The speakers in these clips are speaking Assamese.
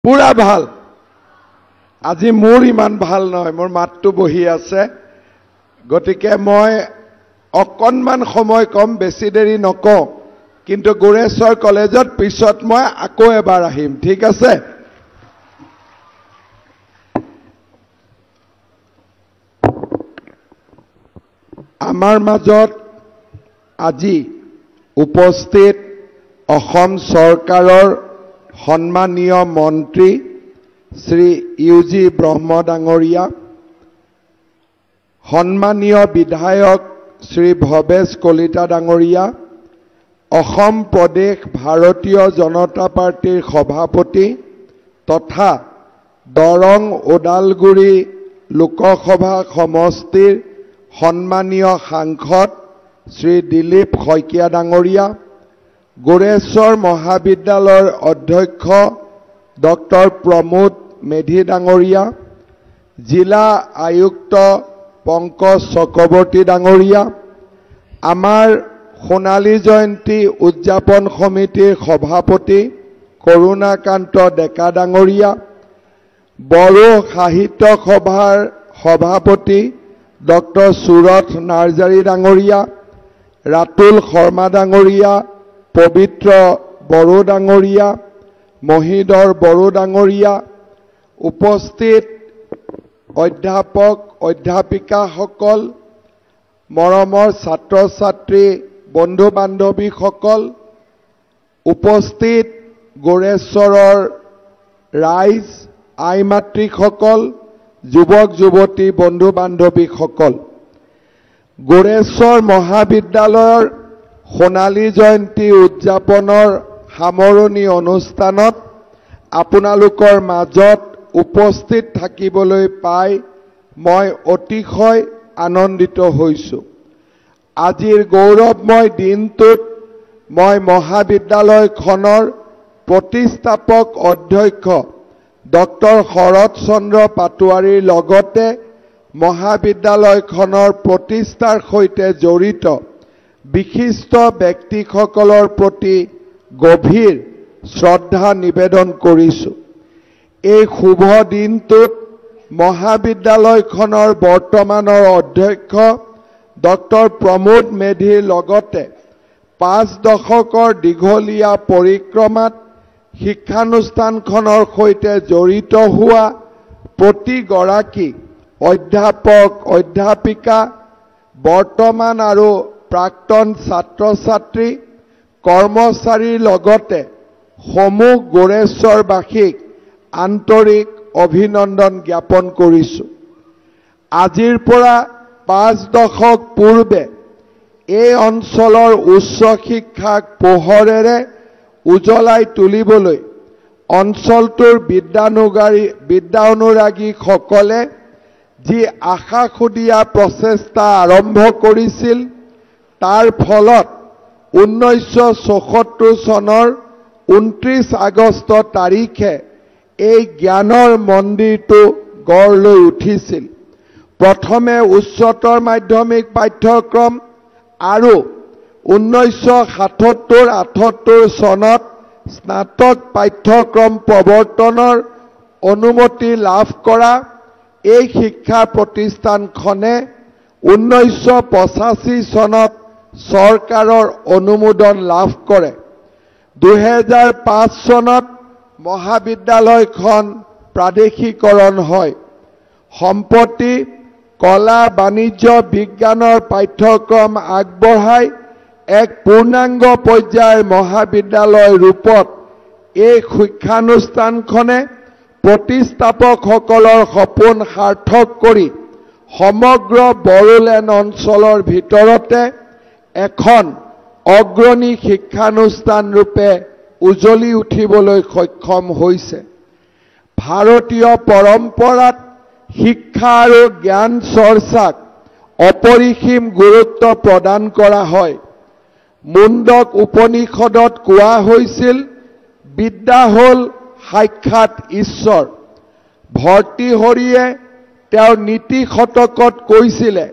পুৰা ভাল আজি মোৰ ইমান ভাল নহয় মোৰ মাতটো বহি আছে গতিকে মই অকণমান সময় কম বেছি দেৰি নকওঁ কিন্তু গুৰেশ্বৰ কলেজত পিছত মই আকৌ এবাৰ আহিম ঠিক আছে আমাৰ মাজত আজি উপস্থিত অসম চৰকাৰৰ সন্মানীয় মন্ত্ৰী শ্ৰী ইউজি ব্ৰহ্ম ডাঙৰীয়া সন্মানীয় বিধায়ক শ্ৰী ভৱেশ কলিতা ডাঙৰীয়া অসম প্ৰদেশ ভাৰতীয় জনতা পাৰ্টিৰ সভাপতি তথা দৰং ওদালগুৰি লোকসভা সমষ্টিৰ সন্মানীয় সাংসদ শ্ৰী দিলীপ শইকীয়া ডাঙৰীয়া গুৰেশ্বৰ মহাবিদ্যালয়ৰ অধ্যক্ষ ডক্টৰ প্ৰমোদ মেধি ডাঙৰীয়া জিলা আয়ুক্ত পংকজ চক্ৰৱৰ্তী ডাঙৰীয়া আমাৰ সোণালী জয়ন্তী উদযাপন সমিতিৰ সভাপতি কৰুণাকান্ত ডেকা ডাঙৰীয়া বড়ো সাহিত্য সভাৰ সভাপতি ডক্টৰ সুৰথ নাৰ্জাৰী ডাঙৰীয়া ৰাতুল শৰ্মা ডাঙৰীয়া পবিত্ৰ বড়ো ডাঙৰীয়া মহিধৰ বড়ো ডাঙৰীয়া উপস্থিত অধ্যাপক অধ্যাপিকাসকল মৰমৰ ছাত্ৰ ছাত্ৰী বন্ধু বান্ধৱীসকল উপস্থিত গুৰেশ্বৰৰ ৰাইজ আই মাতৃসকল যুৱক যুৱতী বন্ধু বান্ধৱীসকল গুৰেশ্বৰ মহাবিদ্যালয়ৰ সোণালী জয়ন্তী উদযাপনৰ সামৰণি অনুষ্ঠানত আপোনালোকৰ মাজত উপস্থিত থাকিবলৈ পাই মই অতিশয় আনন্দিত হৈছোঁ আজিৰ গৌৰৱময় দিনটোত মই মহাবিদ্যালয়খনৰ প্ৰতিষ্ঠাপক অধ্যক্ষ ডক্টৰ শৰৎ চন্দ্ৰ পাটোৱাৰীৰ লগতে মহাবিদ্যালয়খনৰ প্ৰতিষ্ঠাৰ সৈতে জড়িত বিশিষ্ট ব্যক্তিসকলৰ প্ৰতি গভীৰ শ্ৰদ্ধা নিবেদন কৰিছোঁ এই শুভ দিনটোত মহাবিদ্যালয়খনৰ বৰ্তমানৰ অধ্যক্ষ ডক্টৰ প্ৰমোদ মেধিৰ লগতে 5 দশকৰ দীঘলীয়া পৰিক্ৰমাত শিক্ষানুষ্ঠানখনৰ সৈতে জড়িত হোৱা প্ৰতিগৰাকী অধ্যাপক অধ্যাপিকা বৰ্তমান আৰু প্ৰাক্তন ছাত্ৰ ছাত্ৰী কৰ্মচাৰীৰ লগতে সমূহ গুৰেশ্বৰবাসীক আন্তৰিক অভিনন্দন জ্ঞাপন কৰিছোঁ আজিৰ পৰা 5 দশক পূৰ্বে এই অঞ্চলৰ উচ্চ শিক্ষাক পোহৰেৰে উজ্বলাই তুলিবলৈ অঞ্চলটোৰ বিদ্যা অনুৰাগীসকলে যি আশাসুদীয়া প্ৰচেষ্টা আৰম্ভ কৰিছিল তাৰ ফলত 1974 চনৰ 29 আগষ্ট তাৰিখে এই জ্ঞানৰ মন্দিৰটো গঢ় লৈ উঠিছিল প্ৰথমে উচ্চতৰ মাধ্যমিক পাঠ্যক্ৰম আৰু 1977-78 চনত স্নাতক পাঠ্যক্ৰম প্ৰৱৰ্তনৰ অনুমতি লাভ কৰা এই শিক্ষা প্ৰতিষ্ঠানখনে 1985 চনত চৰকাৰৰ অনুমোদন লাভ কৰে 2005 চনত মহাবিদ্যালয়খন প্ৰাদেশিকৰণ হয় সম্প্ৰতি কলা বাণিজ্য বিজ্ঞানৰ পাঠ্যক্ৰম আগবঢ়াই এক পূৰ্ণাংগ পৰ্যায়ৰ মহাবিদ্যালয় ৰূপত এই শিক্ষানুষ্ঠানখনে প্ৰতিষ্ঠাপকসকলৰ সপোন সাৰ্থক কৰি সমগ্ৰ বড়োলেণ্ড অঞ্চলৰ ভিতৰতে এখন অগ্ৰণী শিক্ষানুষ্ঠান ৰূপে উজ্বলি উঠিবলৈ সক্ষম হৈছে ভাৰতীয় পৰম্পৰাত শিক্ষা আৰু জ্ঞান চৰ্চাক অপৰিসীম গুৰুত্ব প্ৰদান কৰা হয় মুণ্ডক উপনিষদত কোৱা হৈছিল বিদ্যা হ'ল সাক্ষাৎ ঈশ্বৰ ভৰ্তৃহৰিয়ে তেওঁৰ নীতি শতকত কৈছিলে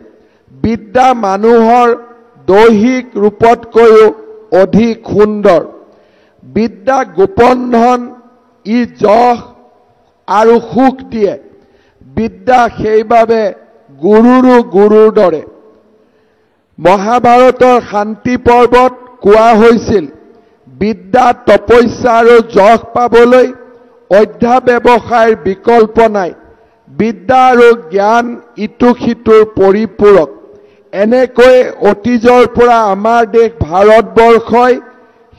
বিদ্যা মানুহৰ দৈহিক ৰূপতকৈও অধিক সুন্দৰ বিদ্যা গোপন ধন ই যশ আৰু সুখ দিয়ে। বিদ্যা সেইবাবে গুৰুৰো গুৰুৰ দৰে। মহাভাৰতৰ শান্তি পৰ্বত কোৱা হৈছিল, বিদ্যা তপস্যা আৰু যশ পাবলৈ অধ্যাৱসায়ৰ বিকল্প নাই। বিদ্যা আৰু জ্ঞান ইটো সিটোৰ পৰিপূৰক। এনেকৈ অতীজৰ পৰা আমাৰ দেশ ভাৰতবৰ্ষই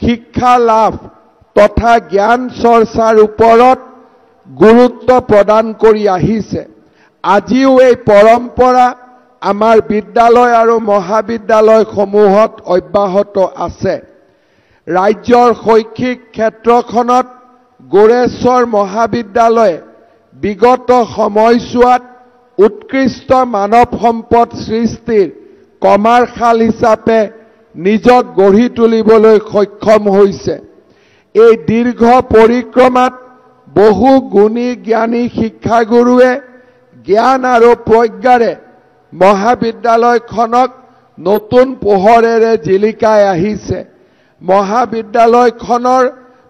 শিক্ষা লাভ তথা জ্ঞান চৰ্চাৰ ওপৰত গুৰুত্ব প্ৰদান কৰি আহিছে। আজিও এই পৰম্পৰা আমাৰ বিদ্যালয় আৰু মহাবিদ্যালয়সমূহত অব্যাহত আছে। ৰাজ্যৰ শৈক্ষিক ক্ষেত্ৰখনত গোৰেশ্বৰ মহাবিদ্যালয়ে বিগত সময়ছোৱাত উৎকৃষ্ট মানৱ সম্পদ সৃষ্টিৰ কমাৰ্শাল হিচাপে নিজক গঢ়ি তুলিবলৈ সক্ষম হৈছে। এই দীৰ্ঘ পৰিক্ৰমাত বহু গুণী জ্ঞানী শিক্ষাগুৰুৱে জ্ঞান আৰু প্ৰজ্ঞাৰে মহাবিদ্যালয়খনক নতুন পোহৰেৰে জিলিকাই আহিছে। মহাবিদ্যালয়খনৰ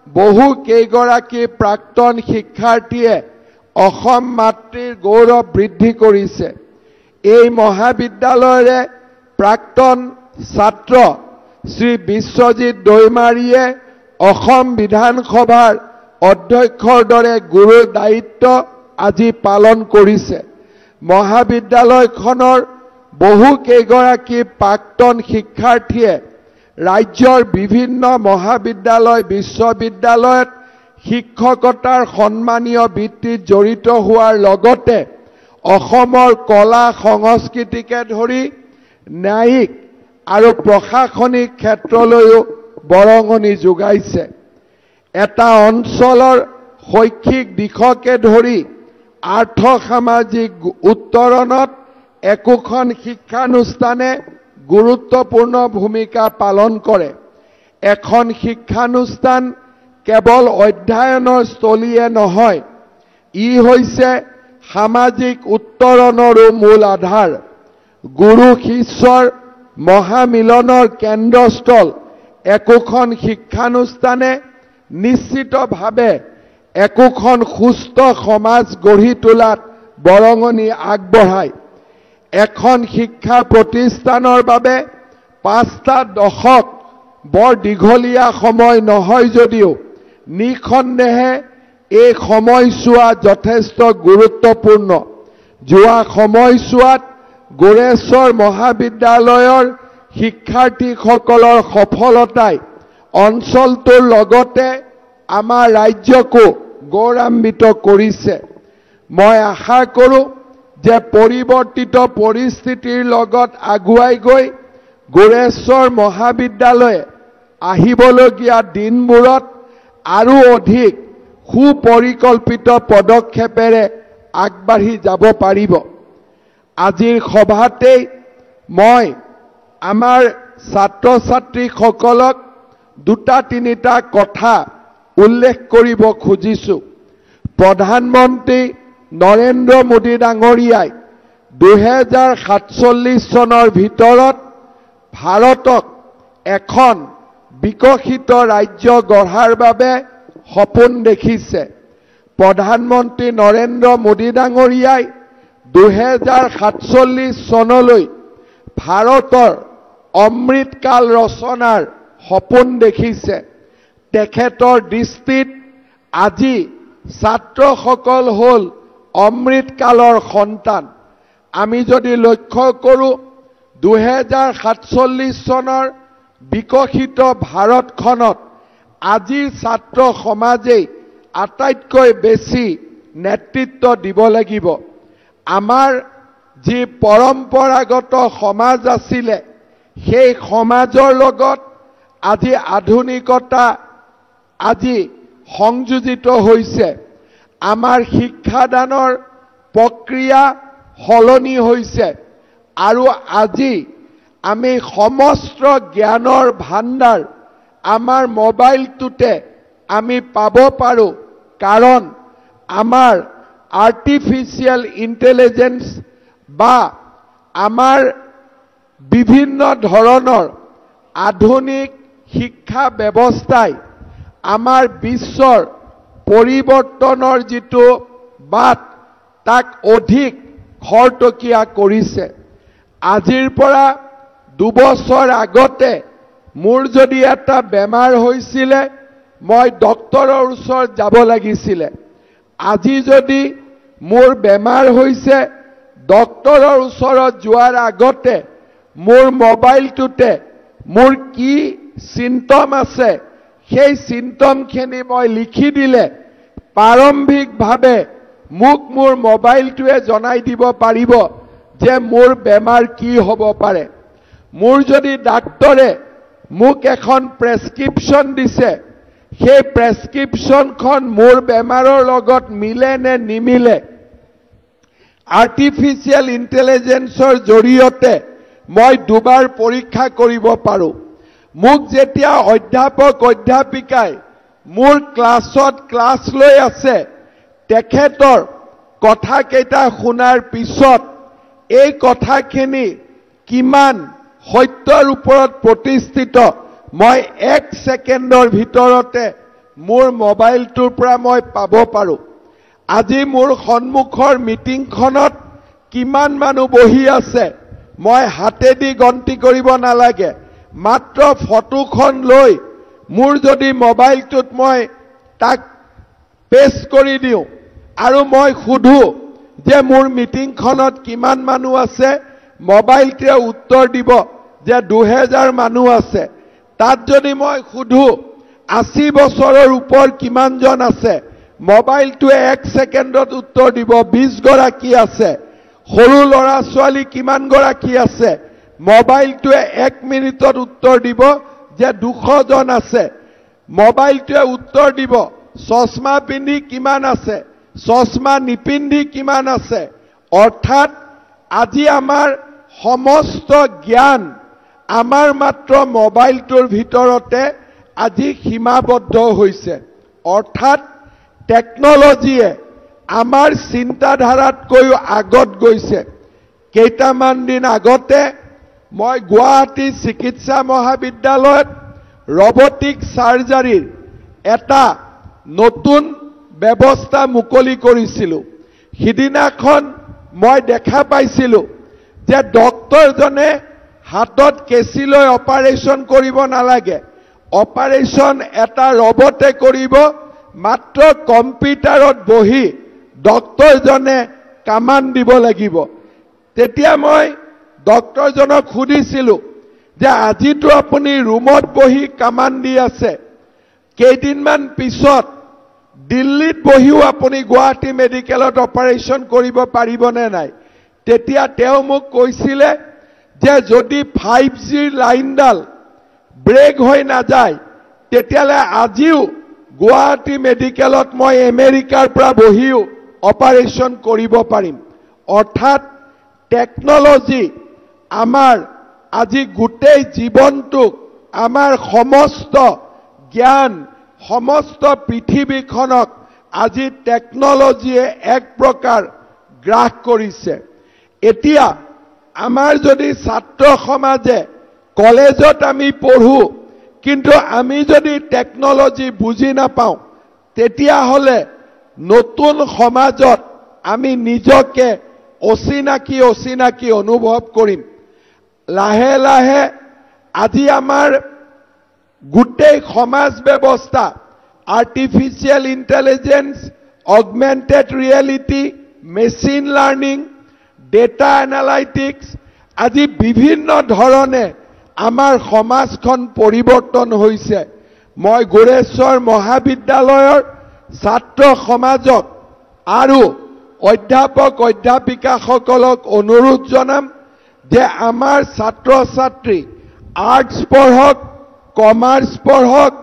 বহু কেইগৰাকী প্ৰাক্তন শিক্ষাৰ্থীয়ে অসম মাতৃৰ গৌৰৱ বৃদ্ধি কৰিছে। এই মহাবিদ্যালয়ৰে প্ৰাক্তন ছাত্ৰ শ্ৰী বিশ্বজিৎ দৈমাৰীয়ে অসম বিধানসভাৰ অধ্যক্ষৰ দৰে গুৰুৰ দায়িত্ব আজি পালন কৰিছে। মহাবিদ্যালয়খনৰ বহু কেইগৰাকী প্ৰাক্তন শিক্ষাৰ্থীয়ে ৰাজ্যৰ বিভিন্ন মহাবিদ্যালয় বিশ্ববিদ্যালয়ত শিক্ষকতাৰ সন্মানীয় বৃত্তিত জড়িত হোৱাৰ লগতে অসমৰ কলা সংস্কৃতিকে ধৰি ন্যায়িক আৰু প্ৰশাসনিক ক্ষেত্ৰলৈও বৰঙণি যোগাইছে। এটা অঞ্চলৰ শৈক্ষিক দিশকে ধৰি আৰ্থ সামাজিক উত্তৰণত একোখন শিক্ষানুষ্ঠানে গুৰুত্বপূৰ্ণ ভূমিকা পালন কৰে। এখন শিক্ষানুষ্ঠান কেৱল অধ্যয়নৰ স্থলীয়ে নহয়, ই হৈছে সামাজিক উত্তৰণৰো মূল আধাৰ। গুৰু শিষ্যৰ মহামিলনৰ কেন্দ্ৰস্থল একোখন শিক্ষানুষ্ঠানে নিশ্চিতভাৱে একোখন সুস্থ সমাজ গঢ়ি তোলাত বৰঙণি আগবঢ়ায়। এখন শিক্ষা প্ৰতিষ্ঠানৰ বাবে 5টা দশক বৰ দীঘলীয়া সময় নহয় যদিও নিঃসন্দেহে এই সময়ছোৱা যথেষ্ট গুৰুত্বপূৰ্ণ। যোৱা সময়ছোৱাত গোৰেশ্বৰ মহাবিদ্যালয়ৰ শিক্ষাৰ্থীসকলৰ সফলতাই অঞ্চলটোৰ লগতে আমাৰ ৰাজ্যকো গৌৰৱান্বিত কৰিছে। মই আশা কৰোঁ যে পৰিৱৰ্তিত পৰিস্থিতিৰ লগত আগুৱাই গৈ গোৰেশ্বৰ মহাবিদ্যালয়ে আহিবলগীয়া দিনবোৰত আৰু অধিক সুপৰিকল্পিত পদক্ষেপেৰে আগবাঢ়ি যাব পাৰিব। আজিৰ সভাতেই মই আমাৰ ছাত্ৰ ছাত্ৰীসকলক 2-3টা কথা উল্লেখ কৰিব খুজিছোঁ। প্ৰধানমন্ত্ৰী নৰেন্দ্ৰ মোদী ডাঙৰীয়াই 2047 চনৰ ভিতৰত ভাৰতক এখন বিকশিত ৰাজ্য গঢ়াৰ বাবে সপোন দেখিছে। প্ৰধানমন্ত্ৰী নৰেন্দ্ৰ মোদী ডাঙৰীয়াই 2047 চনলৈ ভাৰতৰ অমৃতকাল ৰচনাৰ সপোন দেখিছে। তেখেতৰ দৃষ্টিত আজি ছাত্ৰসকল হ'ল অমৃতকালৰ সন্তান। আমি যদি লক্ষ্য কৰোঁ 2047 চনৰ বিকশিত ভাৰতখনত আজিৰ ছাত্ৰ সমাজেই আটাইতকৈ বেছি নেতৃত্ব দিব লাগিব। আমাৰ যি পৰম্পৰাগত সমাজ আছিলে সেই সমাজৰ লগত আজি আধুনিকতা আজি সংযোজিত হৈছে। আমাৰ শিক্ষাদানৰ প্ৰক্ৰিয়া সলনি হৈছে আৰু আজি আমি সমস্ত জ্ঞানৰ ভাণ্ডাৰ আমাৰ মোবাইলটোতে আমি পাব পাৰোঁ, কাৰণ আমাৰ আৰ্টিফিচিয়েল ইণ্টেলিজেন্স বা আমাৰ বিভিন্ন ধৰণৰ আধুনিক শিক্ষা ব্যৱস্থাই আমাৰ বিশ্বৰ পৰিৱৰ্তনৰ যিটো বাট তাক অধিক খৰতকীয়া কৰিছে। আজিৰ পৰা 2 বছৰ আগতে মোৰ যদি এটা বেমাৰ হৈছিলে মই ডক্টৰৰ ওচৰত যাব লাগিছিলে। আজি যদি মোৰ বেমাৰ হৈছে ডক্টৰৰ ওচৰত যোৱাৰ আগতে মোৰ মোবাইলটোতে মোৰ কি চিম্পটম আছে সেই চিম্পটমখিনি মই লিখি দিলে প্ৰাৰম্ভিকভাৱে মোক মোৰ মোবাইলটোৱে জনাই দিব পাৰিব যে মোৰ বেমাৰ কি হ'ব পাৰে। মোৰ যদি ডাক্তৰে মোক এখন প্ৰেছক্ৰিপশ্যন দিছে সেই প্ৰেছক্ৰিপশ্যনখন মোৰ বেমাৰৰ লগত মিলে নে নিমিলে আৰ্টিফিচিয়েল ইণ্টেলিজেন্সৰ জৰিয়তে মই দুবাৰ পৰীক্ষা কৰিব পাৰোঁ। মোক যেতিয়া অধ্যাপিকাই মোৰ ক্লাছত ক্লাছ লৈ আছে তেখেতৰ কথাকেইটা শুনাৰ পিছত এই কথাখিনি কিমান সত্যৰ ওপৰত প্ৰতিষ্ঠিত মই 1 ছেকেণ্ডৰ ভিতৰতে মোৰ মোবাইলটোৰ পৰা মই পাব পাৰোঁ। আজি মোৰ সন্মুখৰ মিটিংখনত কিমান মানুহ বহি আছে মই হাতেদি গন্তি কৰিব নালাগে। মাত্ৰ ফটোখন লৈ মোৰ যদি মোবাইলটোত মই তাক পেষ্ট কৰি দিওঁ আৰু মই সুধো যে মোৰ মিটিংখনত কিমান মানুহ আছে মোবাইলটোৱে উত্তৰ দিব যে 2000 মানুহ আছে। তাত যদি মই সুধো 80 বছৰৰ ওপৰ কিমানজন আছে মোবাইলটোৱে 1 ছেকেণ্ডত উত্তৰ দিব 20 গৰাকী আছে। সৰু ল'ৰা ছোৱালী কিমান গৰাকী আছে মোবাইলটোৱে 1 মিনিটত উত্তৰ দিব যে 200 জন আছে। মোবাইলটোৱে উত্তৰ দিব চশমা পিন্ধি কিমান আছে চশমা নিপিন্ধি কিমান আছে। অৰ্থাৎ আজি আমাৰ সমস্ত জ্ঞান আমাৰ মাত্ৰ মোবাইলটোৰ ভিতৰতে আজি সীমাবদ্ধ হৈছে। অৰ্থাৎ টেকনলজিয়ে আমাৰ চিন্তাধাৰাতকৈও আগত গৈছে। কেইটামান দিন আগতে মই গুৱাহাটী চিকিৎসা মহাবিদ্যালয়ত ৰবটিক সাৰ্জাৰীৰ এটা নতুন ব্যৱস্থা মুকলি কৰিছিলোঁ। সিদিনাখন মই দেখা পাইছিলোঁ যে ডক্টৰজনে হাতত কেঁচি লৈ অপাৰেশ্যন কৰিব নালাগে। অপাৰেশ্যন এটা ৰবটে কৰিব। মাত্ৰ কম্পিউটাৰত বহি ডক্টৰজনে কামাণ্ড দিব লাগিব। তেতিয়া মই ডক্টৰজনক সুধিছিলোঁ যে আজিতো আপুনি ৰুমত বহি কামাণ্ড দি আছে কেইদিনমান পিছত দিল্লীত বহিও আপুনি গুৱাহাটী মেডিকেলত অপাৰেশ্যন কৰিব পাৰিবনে নাই। তেতিয়া তেওঁ মোক কৈছিলে যে যদি 5G লাইনডাল ব্ৰেক হৈ নাযায় তেতিয়ালে আজিও গুৱাহাটী মেডিকেলত মই আমেৰিকাৰ পৰা বহিও অপাৰেশ্যন কৰিব পাৰিম। অৰ্থাৎ টেকনলজি আমাৰ আজি গোটেই জীৱনটোক আমাৰ সমস্ত জ্ঞান সমস্ত পৃথিৱীখনক আজি টেকনলজিয়ে এক প্ৰকাৰ গ্ৰাস কৰিছে। এতিয়া আমাৰ যদি ছাত্ৰ সমাজে কলেজত আমি পঢ়ো কিন্তু আমি যদি টেকনলজি বুজি নাপাওঁ তেতিয়াহ'লে নতুন সমাজত আমি নিজকে অচিনাকি অনুভৱ কৰিম। লাহে লাহে আজি আমাৰ গোটেই সমাজ ব্যৱস্থা artificial intelligence augmented reality machine learning data analytics আজি বিভিন্ন ধৰণে আমাৰ সমাজখন পৰিৱৰ্তন হৈছে। মই গোৰেশ্বৰ মহাবিদ্যালয়ৰ ছাত্ৰ সমাজক আৰু অধ্যাপিকাসকলক অনুৰোধ জনাম যে আমাৰ ছাত্ৰ ছাত্ৰী আৰ্টছ পঢ়ক কমাৰ্চ পঢ়ক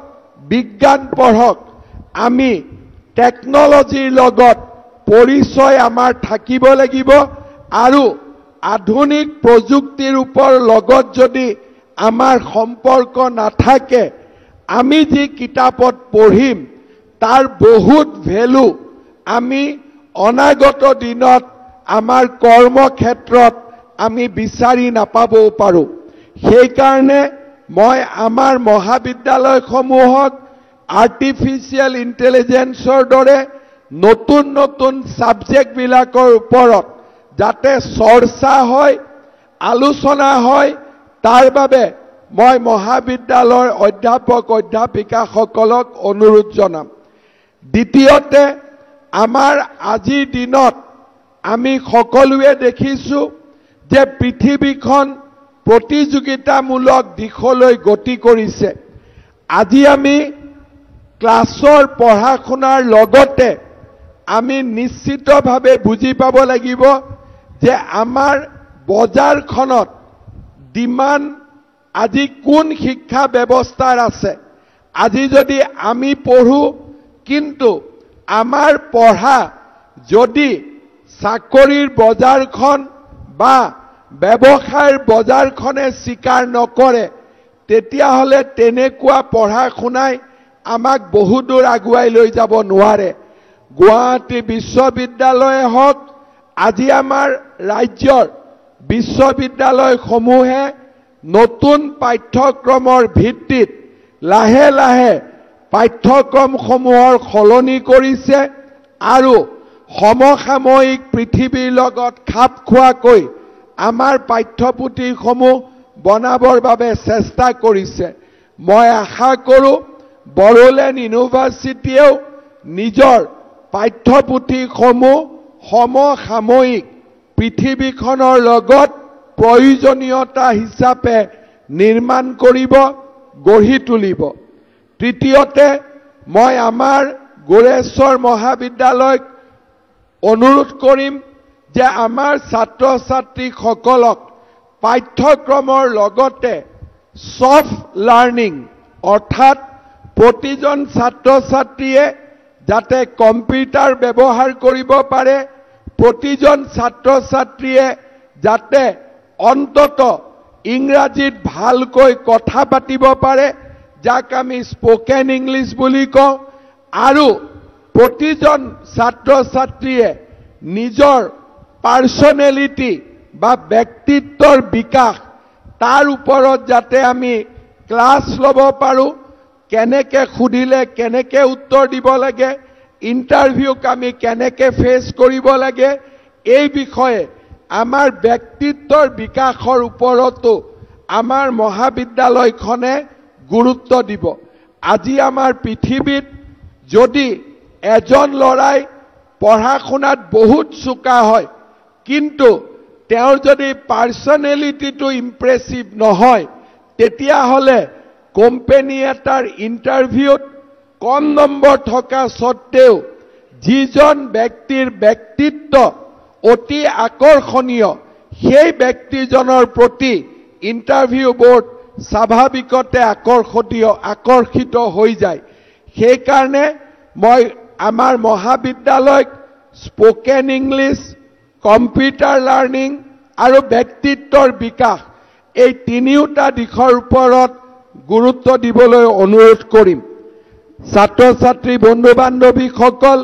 বিজ্ঞান পঢ়ক আমি টেকনলজিৰ লগত পৰিচয় আমাৰ থাকিব লাগিব আৰু আধুনিক প্ৰযুক্তিৰ লগত যদি আমাৰ সম্পৰ্ক নাথাকে আমি যি কিতাপত পঢ়িম তাৰ বহুত ভ্যালু আমি অনাগত দিনত আমাৰ কৰ্মক্ষেত্ৰত আমি বিচাৰি নাপাবও পাৰোঁ। সেই কাৰণে মই আমাৰ মহাবিদ্যালয়সমূহক আৰ্টিফিচিয়েল ইণ্টেলিজেন্সৰ দৰে নতুন নতুন সাবজেক্টবিলাকৰ ওপৰত যাতে চৰ্চা হয় আলোচনা হয় তাৰ বাবে মই মহাবিদ্যালয়ৰ অধ্যাপক অধ্যাপিকাসকলক অনুৰোধ জনাম। দ্বিতীয়তে আমাৰ আজিৰ দিনত আমি সকলোৱে দেখিছো যে পৃথিৱীখন প্ৰতিযোগিতামূলক দিশলৈ গতি কৰিছে। আজি আমি ক্লাছৰ পঢ়া শুনাৰ লগতে আমি নিশ্চিতভাৱে বুজি পাব লাগিব যে আমাৰ বজাৰখনত ডিমাণ্ড আজি কোন শিক্ষা ব্যৱস্থাৰ আছে। আজি যদি আমি পঢ়ো কিন্তু আমাৰ পঢ়া যদি চাকৰিৰ বজাৰখন বা ব্যৱসায়ৰ বজাৰখনে স্বীকাৰ নকৰে তেতিয়াহ'লে তেনেকুৱা পঢ়া শুনাই আমাক বহু দূৰ আগুৱাই লৈ যাব নোৱাৰে। গুৱাহাটী বিশ্ববিদ্যালয়ে হওক আজি আমাৰ ৰাজ্যৰ বিশ্ববিদ্যালয়সমূহে নতুন পাঠ্যক্ৰমৰ ভিত্তিত লাহে লাহে পাঠ্যক্ৰমসমূহৰ সলনি কৰিছে আৰু সমসাময়িক পৃথিৱীৰ লগত খাপ খোৱাকৈ আমাৰ পাঠ্যপুথিসমূহ বনাবৰ বাবে চেষ্টা কৰিছে। মই আশা কৰোঁ বড়োলেণ্ড ইউনিভাৰ্চিটিয়েও নিজৰ পাঠ্যপুথিসমূহ সমসাময়িক পৃথিৱীখনৰ লগত প্ৰয়োজনীয়তা হিচাপে নিৰ্মাণ কৰিব গঢ়ি তুলিব। তৃতীয়তে মই আমাৰ গোৰেশ্বৰ মহাবিদ্যালয়ক অনুৰোধ কৰিম যে আমাৰ ছাত্ৰ ছাত্ৰীসকলক পাঠ্যক্ৰমৰ লগতে সফট লাৰ্ণিং অৰ্থাৎ প্ৰতিজন ছাত্ৰ ছাত্ৰীয়ে যাতে কম্পিউটাৰ ব্যৱহাৰ কৰিব পাৰে, প্ৰতিজন ছাত্ৰ ছাত্ৰীয়ে যাতে অন্তত ইংৰাজীত ভালকৈ কথা পাতিব পাৰে যাক আমি স্পোকেন ইংলিছ বুলি কওঁ, আৰু প্ৰতিজন ছাত্ৰ ছাত্ৰীয়ে নিজৰ পাৰ্চনেলিটি বা ব্যক্তিত্বৰ বিকাশ তাৰ ওপৰত যাতে আমি ক্লাছ ল'ব পাৰোঁ, কেনেকৈ সুধিলে কেনেকৈ উত্তৰ দিব লাগে, ইণ্টাৰভিউক আমি কেনেকৈ ফেচ কৰিব লাগে, এই বিষয়ে আমাৰ ব্যক্তিত্বৰ বিকাশৰ ওপৰতো আমাৰ মহাবিদ্যালয়খনে গুৰুত্ব দিব। আজি আমাৰ পৃথিৱীত যদি এজন ল'ৰাই পঢ়া শুনাত বহুত চোকা হয় কিন্তু তেওঁৰ যদি পাৰ্চনেলিটিটো ইম্প্ৰেছিভ নহয় তেতিয়াহ'লে কোম্পানী এটাৰ ইণ্টাৰভিউত কম নম্বৰ থকা সত্ত্বেও যিজন ব্যক্তিৰ ব্যক্তিত্ব অতি আকৰ্ষণীয় সেই ব্যক্তিজনৰ প্ৰতি ইণ্টাৰভিউ বোৰ্ড স্বাভাৱিকতে আকৰ্ষিত হৈ যায়। সেইকাৰণে মই আমাৰ মহাবিদ্যালয়ক স্পোকেন ইংলিছ, কম্পিউটাৰ লাৰ্ণিং আৰু ব্যক্তিত্বৰ বিকাশ এই তিনিওটা দিশৰ ওপৰত গুৰুত্ব দিবলৈ অনুৰোধ কৰিম। ছাত্ৰ ছাত্ৰী বন্ধু বান্ধৱীসকল,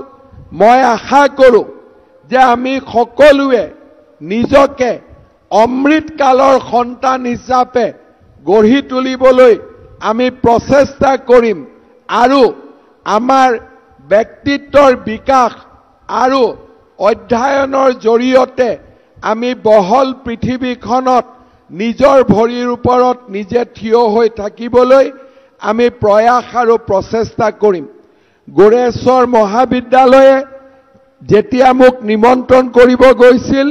মই আশা কৰোঁ যে আমি সকলোৱে নিজকে অমৃতকালৰ সন্তান হিচাপে গঢ়ি তুলিবলৈ আমি প্ৰচেষ্টা কৰিম আৰু আমাৰ ব্যক্তিত্বৰ বিকাশ আৰু অধ্যয়নৰ জৰিয়তে আমি বহল পৃথিৱীখনত নিজৰ ভৰিৰ ওপৰত নিজে থিয় হৈ থাকিবলৈ আমি প্ৰয়াস আৰু প্ৰচেষ্টা কৰিম। গোৰেশ্বৰ মহাবিদ্যালয়ে যেতিয়া মোক নিমন্ত্ৰণ কৰিব গৈছিল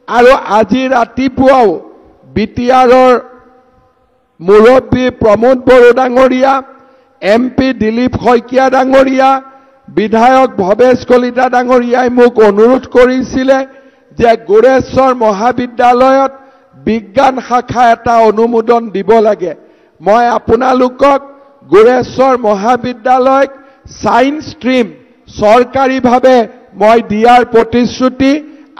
আৰু আজি ৰাতিপুৱাও বিটিআৰৰ মুৰব্বী প্ৰমোদ বড়ো ডাঙৰীয়া, MP দিলীপ শইকীয়া ডাঙৰীয়া, বিধায়ক ভৱেশ কলিতা ডাঙৰীয়াই মোক অনুৰোধ কৰিছিলে যে গোৰেশ্বৰ মহাবিদ্যালয়ত বিজ্ঞান শাখা এটা অনুমোদন দিব লাগে। মই আপোনালোকক গোৰেশ্বৰ মহাবিদ্যালয়ক সায়েন্স ষ্ট্ৰীম চৰকাৰীভাৱে মই দিয়াৰ প্ৰতিশ্ৰুতি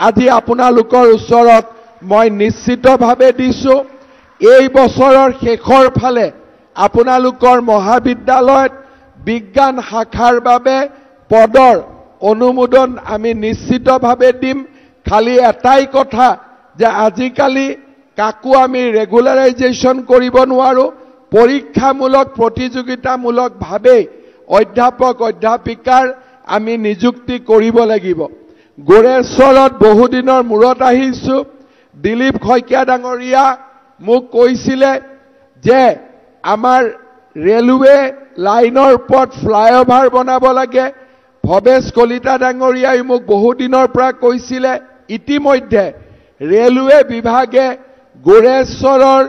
আজি আপোনালোকৰ ওচৰত মই নিশ্চিতভাৱে দিছোঁ। এই বছৰৰ শেষৰ ফালে আপোনালোকৰ মহাবিদ্যালয়ত বিজ্ঞান শাখাৰ বাবে পদৰ অনুমোদন আমি নিশ্চিতভাৱে দিম। খালি এটাই কথা যে আজিকালি কাকো আমি ৰেগুলাৰাইজেশ্যন কৰিব নোৱাৰোঁ, পৰীক্ষামূলক প্ৰতিযোগিতামূলকভাৱে অধ্যাপক অধ্যাপিকাৰ আমি নিযুক্তি কৰিব লাগিব গোৰেশ্বৰত বহুদিনৰ মূৰত আহিছো দিলীপ শইকীয়া ডাঙৰীয়া মোক কৈছিলে যে আমাৰ ৰেলৱে লাইনৰ ওপৰত ফ্লাইঅভাৰ বনাব লাগে ভৱেশ কলিতা ডাঙৰীয়াই মোক বহুদিনৰ পৰা কৈছিলে ইতিমধ্যে ৰেলৱে বিভাগে গোৰেশ্বৰৰ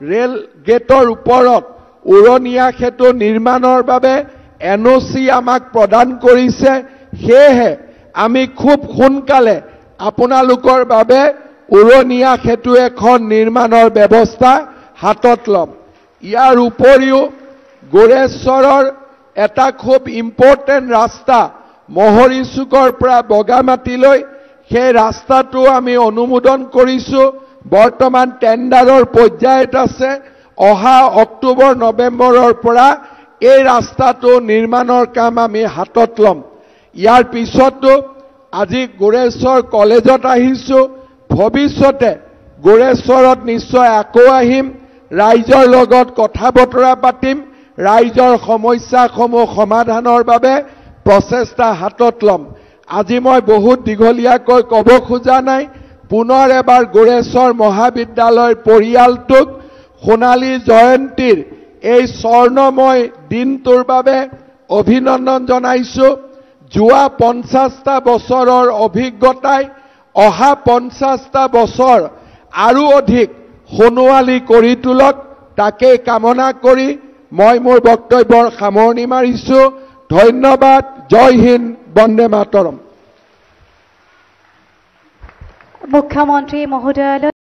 ৰেল গেটৰ ওপৰত উৰণীয়া সেতু নিৰ্মাণৰ বাবে এনঅ'চি আমাক প্ৰদান কৰিছে সেয়েহে আমি খুব সোনকালে আপোনালোকৰ বাবে উৰণীয়া সেতু এখন নিৰ্মাণৰ ব্যৱস্থা হাতত ল'ম ইয়াৰ উপৰিও গোৰেশ্বৰৰ এটা খুব ইম্পৰ্টেণ্ট ৰাস্তা মহৰিচুকৰ পৰা বগামাটিলৈ সেই ৰাস্তাটো আমি অনুমোদন কৰিছো বৰ্তমান টেণ্ডাৰৰ পৰ্যায়ত আছে অহা অক্টোবৰ নৱেম্বৰৰ পৰা এই ৰাস্তাটো নিৰ্মাণৰ কাম আমি হাতত ল'ম ইয়াৰ পিছতো আজি গোৰেশ্বৰ কলেজত আহিছো ভৱিষ্যতে গোৰেশ্বৰত নিশ্চয় আকৌ আহিম ৰাইজৰ লগত কথা বতৰা পাতিম ৰাইজৰ সমস্যাসমূহ সমাধানৰ বাবে প্ৰচেষ্টা হাতত ল'ম আজি মই বহুত দীঘলীয়াকৈ ক'ব খোজা নাই পুনৰ এবাৰ গোৰেশ্বৰ মহাবিদ্যালয়ৰ পৰিয়ালটোক সোণালী জয়ন্তীৰ এই স্বৰ্ণময় দিনটোৰ বাবে অভিনন্দন জনাইছো যোৱা 50টা বছৰৰ অভিজ্ঞতাই অহা 50টা বছৰ আৰু অধিক সোণোৱালী কৰি তোলক তাকে কামনা কৰি মই মোৰ বক্তব্যৰ সামৰণি মাৰিছো ধন্যবাদ জয় হিন্দ বন্দে মাতৰম মুখ্যমন্ত্ৰী মহোদয়